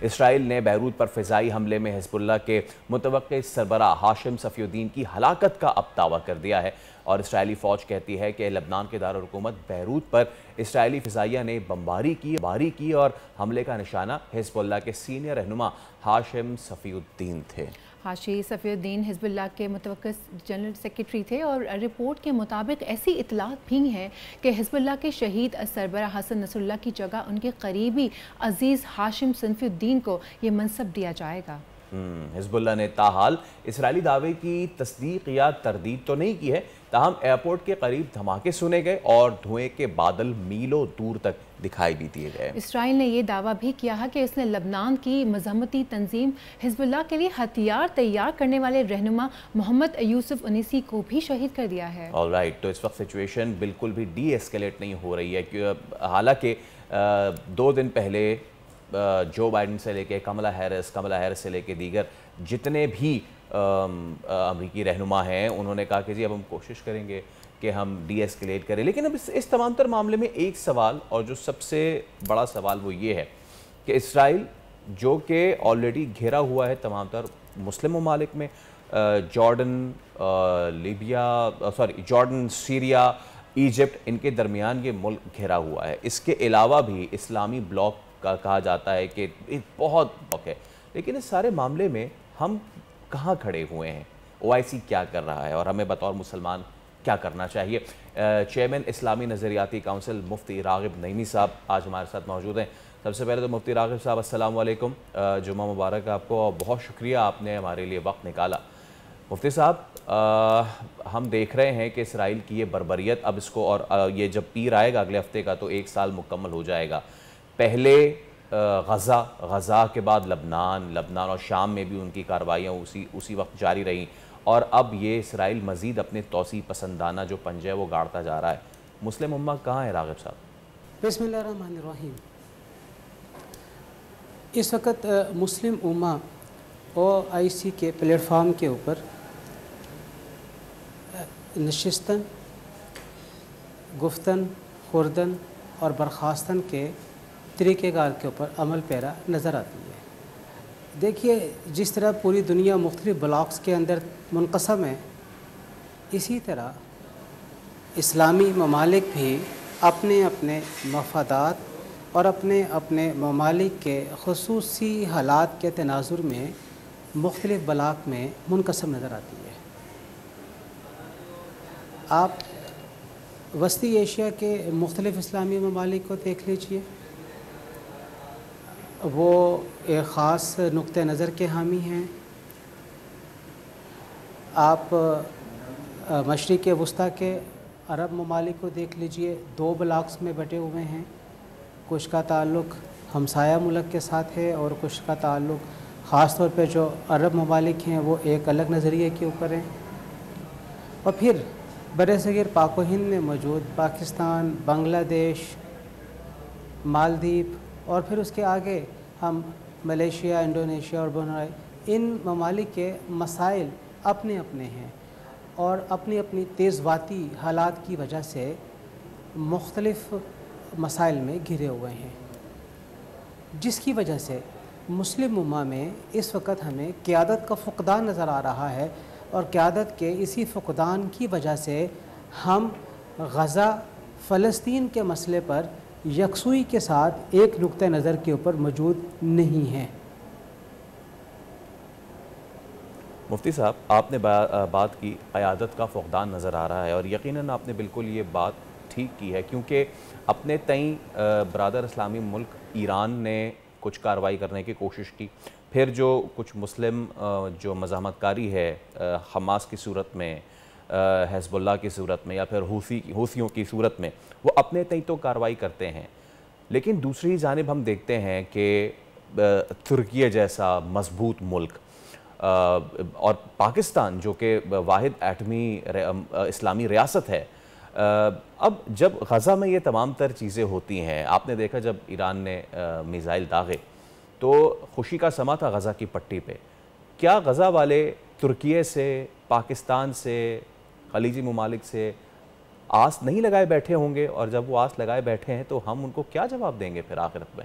اسرائیل نے بیروت پر فضائی حملے میں حزب اللہ کے متوقع سربراہ ہاشم صفی الدین کی ہلاکت کا اب دعویٰ کر دیا ہے، اور اسرائیلی فوج کہتی ہے کہ لبنان کے دارالحکومت بیروت پر اسرائیلی فضائیہ نے بمباری کی اور حملے کا نشانہ حزب اللہ کے سینئر رہنما ہاشم صفی الدین تھے۔ ہاشم صفی الدین حزب اللہ کے متوقع جنرل سیکریٹری تھے، اور رپورٹ کے مطابق ایسی اطلاعات بھی ہیں کہ حزب اللہ کے شہید سربراہ حسن نصر اللہ کی جگہ ان کے قریبی عزیز ہاشم صفی الدین کو یہ منصب دیا جائے گا۔ حزب اللہ نے تاحال اسرائیلی دعوے کی تصدیق یا تردید تو نہیں کی ہے، تاہم ایئرپورٹ کے قریب دھماکے سنے گئے اور دھوئیں کے بادل میلوں دور تک دکھائی بھی دیے گئے۔ اسرائیل نے یہ دعویٰ بھی کیا ہے کہ اس نے لبنان کی مزاحمتی تنظیم حزب اللہ کے لیے ہتھیار تیار کرنے والے رہنما محمد یوسف انیسی کو بھی شہید کر دیا ہے۔ آلرائٹ، تو اس وقت سچویشن بالکل بھی ڈی ایسکیلیٹ نہیں ہو رہی ہے، حالانکہ 2 دن پہلے جو بائیڈن سے لے کے کملا ہیرس سے لے کے دیگر جتنے بھی امریکی رہنما ہیں، انہوں نے کہا کہ جی اب ہم کوشش کریں گے کہ ہم ڈی ایسکیلیٹ کریں، لیکن اب اس تمام تر معاملے میں ایک سوال، اور جو سب سے بڑا سوال وہ یہ ہے کہ اسرائیل جو کہ آلریڈی گھیرا ہوا ہے تمام تر مسلم ممالک میں، جارڈن، سیریا، ایجپٹ، ان کے درمیان یہ ملک گھیرا ہوا ہے۔ اس کے علاوہ بھی اسلامی بلاک کا کہا جاتا ہے کہ ایک بہت بلاک ہے، لیکن اس سارے معاملے میں ہم کہاں کھڑے ہوئے ہیں؟ OIC کیا کر رہا ہے اور ہمیں بطور مسلمان کیا کرنا چاہیے؟ چیئرمین اسلامی نظریاتی کونسل مفتی راغب نعیمی صاحب آج ہمارے ساتھ موجود ہیں۔ سب سے پہلے تو مفتی راغب صاحب السلام علیکم، جمعہ مبارک آپ کو، اور بہت شکریہ آپ نے ہمارے لیے وقت نکالا۔ مفتی صاحب، ہم دیکھ رہے ہیں کہ اسرائیل کی یہ بربریت اب اس کو، اور یہ جب پیر آئے گا اگلے ہفتے کا تو 1 سال مکمل ہو جائے گا۔ پہلے غزہ کے بعد لبنان اور شام میں بھی ان کی کارروائیاں اسی وقت جاری رہیں، اور اب یہ اسرائیل مزید اپنے توسیع پسندانہ جو پنجہ ہے وہ گاڑتا جا رہا ہے۔ مسلم امہ کہاں ہے راغب صاحب؟ بسم اللہ الرحمن الرحیم۔ اس وقت مسلم امہ OIC کے پلیٹ فارم کے اوپر نشستن، گفتن، خوردن اور برخاستن کے طریقہ کار کے اوپر عمل پیرا نظر آتی ہے۔ دیکھیے، جس طرح پوری دنیا مختلف بلاکس کے اندر منقسم ہے، اسی طرح اسلامی ممالک بھی اپنے اپنے مفادات اور اپنے اپنے ممالک کے خصوصی حالات کے تناظر میں مختلف بلاک میں منقسم نظر آتی ہے۔ آپ وسطی ایشیا کے مختلف اسلامی ممالک کو دیکھ لیجئے، وہ ایک خاص نقطہ نظر کے حامی ہیں۔ آپ مشرق وسطیٰ کے عرب ممالک کو دیکھ لیجئے، 2 بلاکس میں بٹے ہوئے ہیں، کچھ کا تعلق ہمسایہ ملک کے ساتھ ہے اور کچھ کا تعلق خاص طور پہ جو عرب ممالک ہیں وہ ایک الگ نظریے کے اوپر ہیں۔ اور پھر برصغیر پاک و ہند میں موجود پاکستان، بنگلہ دیش، مالدیپ، اور پھر اس کے آگے ہم ملیشیا، انڈونیشیا اور برونائی، ان ممالک کے مسائل اپنے اپنے ہیں اور اپنی اپنی تیز واتی حالات کی وجہ سے مختلف مسائل میں گھرے ہوئے ہیں، جس کی وجہ سے مسلم امہ میں اس وقت ہمیں قیادت کا فقدان نظر آ رہا ہے، اور قیادت کے اسی فقدان کی وجہ سے ہم غزہ فلسطین کے مسئلے پر یکسوئی کے ساتھ ایک نقطہ نظر کے اوپر موجود نہیں ہیں۔ مفتی صاحب، آپ نے بات کی قیادت کا فقدان نظر آ رہا ہے، اور یقیناً آپ نے بالکل یہ بات ٹھیک کی ہے، کیونکہ اپنے تئیں برادر اسلامی ملک ایران نے کچھ کارروائی کرنے کی کوشش کی، پھر جو کچھ مسلم جو مزاحمت کاری ہے حماس کی صورت میں، حزب اللہ کی صورت میں، یا پھر حوثیوں کی صورت میں، وہ اپنے تئیں تو کارروائی کرتے ہیں، لیکن دوسری جانب ہم دیکھتے ہیں کہ ترکیہ جیسا مضبوط ملک اور پاکستان جو کہ واحد ایٹمی اسلامی ریاست ہے، اب جب غزہ میں یہ تمام تر چیزیں ہوتی ہیں، آپ نے دیکھا جب ایران نے میزائل داغے تو خوشی کا سما تھا غزہ کی پٹی پہ، کیا غزہ والے ترکیہ سے، پاکستان سے، خلیجی ممالک سے آس نہیں لگائے بیٹھے ہوں گے؟ اور جب وہ آس لگائے بیٹھے ہیں تو ہم ان کو کیا جواب دیں گے پھر آخرت میں؟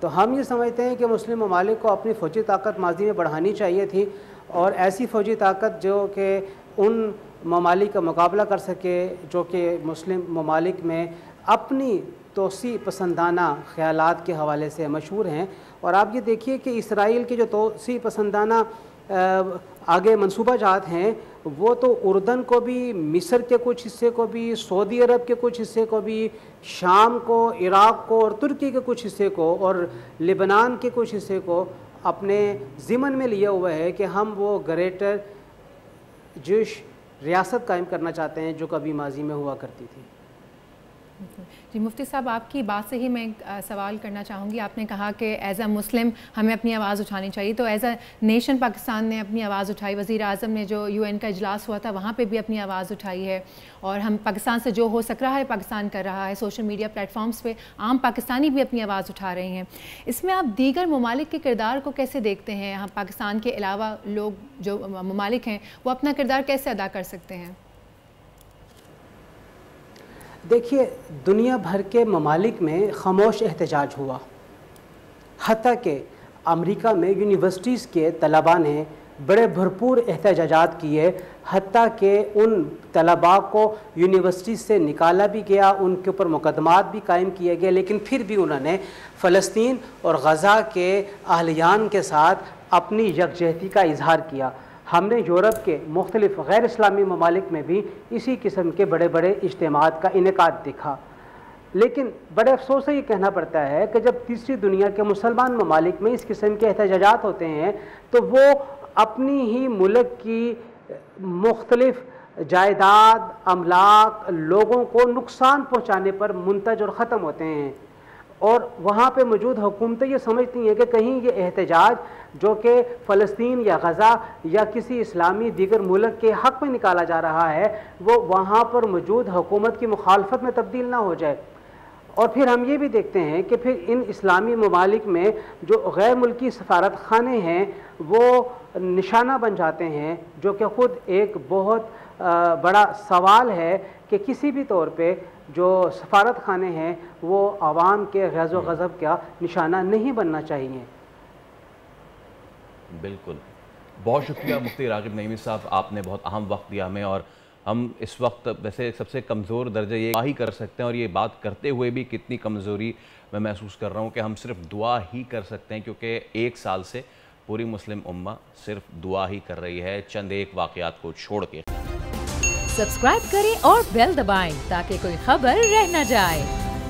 تو ہم یہ سمجھتے ہیں کہ مسلم ممالک کو اپنی فوجی طاقت ماضی میں بڑھانی چاہیے تھی، اور ایسی فوجی طاقت جو کہ ان ممالک کا مقابلہ کر سکے جو کہ مسلم ممالک میں اپنی توسیع پسندانہ خیالات کے حوالے سے مشہور ہیں۔ اور آپ یہ دیکھیے کہ اسرائیل کے جو توسیع پسندانہ آگے منصوبہ جات ہیں وہ تو اردن کو بھی، مصر کے کچھ حصے کو بھی، سعودی عرب کے کچھ حصے کو بھی، شام کو، عراق کو اور ترکی کے کچھ حصے کو اور لبنان کے کچھ حصے کو اپنے ضمن میں لیا ہوا ہے کہ ہم وہ گریٹر جوش ریاست قائم کرنا چاہتے ہیں جو کبھی ماضی میں ہوا کرتی تھی۔ جی مفتی صاحب، آپ کی بات سے ہی میں سوال کرنا چاہوں گی۔ آپ نے کہا کہ ایز اے مسلم ہمیں اپنی آواز اٹھانی چاہیے، تو ایز اے نیشن پاکستان نے اپنی آواز اٹھائی، وزیر اعظم نے جو UN کا اجلاس ہوا تھا وہاں پہ بھی اپنی آواز اٹھائی ہے، اور ہم پاکستان سے جو ہو سک رہا ہے پاکستان کر رہا ہے، سوشل میڈیا پلیٹ فارمز پہ عام پاکستانی بھی اپنی آواز اٹھا رہے ہیں۔ اس میں آپ دیگر ممالک کے کردار کو کیسے دیکھتے ہیں؟ ہم پاکستان کے علاوہ لوگ جو ممالک ہیں وہ اپنا کردار کیسے ادا کر سکتے ہیں؟ دیکھیے، دنیا بھر کے ممالک میں خاموش احتجاج ہوا، حتیٰ کہ امریکہ میں یونیورسٹیز کے طلباء نے بڑے بھرپور احتجاجات کیے، حتیٰ کہ ان طلباء کو یونیورسٹیز سے نکالا بھی گیا، ان کے اوپر مقدمات بھی قائم کیے گئے، لیکن پھر بھی انہوں نے فلسطین اور غزہ کے اہلیان کے ساتھ اپنی یکجہتی کا اظہار کیا۔ ہم نے یورپ کے مختلف غیر اسلامی ممالک میں بھی اسی قسم کے بڑے بڑے اجتماعات کا انعقاد دیکھا، لیکن بڑے افسوس سے یہ کہنا پڑتا ہے کہ جب تیسری دنیا کے مسلمان ممالک میں اس قسم کے احتجاجات ہوتے ہیں تو وہ اپنی ہی ملک کی مختلف جائیداد، املاک، لوگوں کو نقصان پہنچانے پر منتج اور ختم ہوتے ہیں، اور وہاں پہ موجود حکومتیں یہ سمجھتی ہیں کہ کہیں یہ احتجاج جو کہ فلسطین یا غزہ یا کسی اسلامی دیگر ملک کے حق میں نکالا جا رہا ہے وہ وہاں پر موجود حکومت کی مخالفت میں تبدیل نہ ہو جائے۔ اور پھر ہم یہ بھی دیکھتے ہیں کہ پھر ان اسلامی ممالک میں جو غیر ملکی سفارت خانے ہیں وہ نشانہ بن جاتے ہیں، جو کہ خود ایک بہت بڑا سوال ہے کہ کسی بھی طور پہ جو سفارت خانے ہیں وہ عوام کے غیظ و غضب کا نشانہ نہیں بننا چاہیے۔ بالکل، بہت شکریہ مفتی راغب نعیمی صاحب، آپ نے بہت اہم وقت دیا ہمیں، اور ہم اس وقت ویسے سب سے کمزور درجہ یہ ہی کر سکتے ہیں، اور یہ بات کرتے ہوئے بھی کتنی کمزوری میں محسوس کر رہا ہوں کہ ہم صرف دعا ہی کر سکتے ہیں، کیونکہ 1 سال سے پوری مسلم امہ صرف دعا ہی کر رہی ہے چند ایک واقعات کو چھوڑ کے۔ سبسکرائب کریں اور بیل دبائیں تاکہ کوئی خبر رہ نہ جائے۔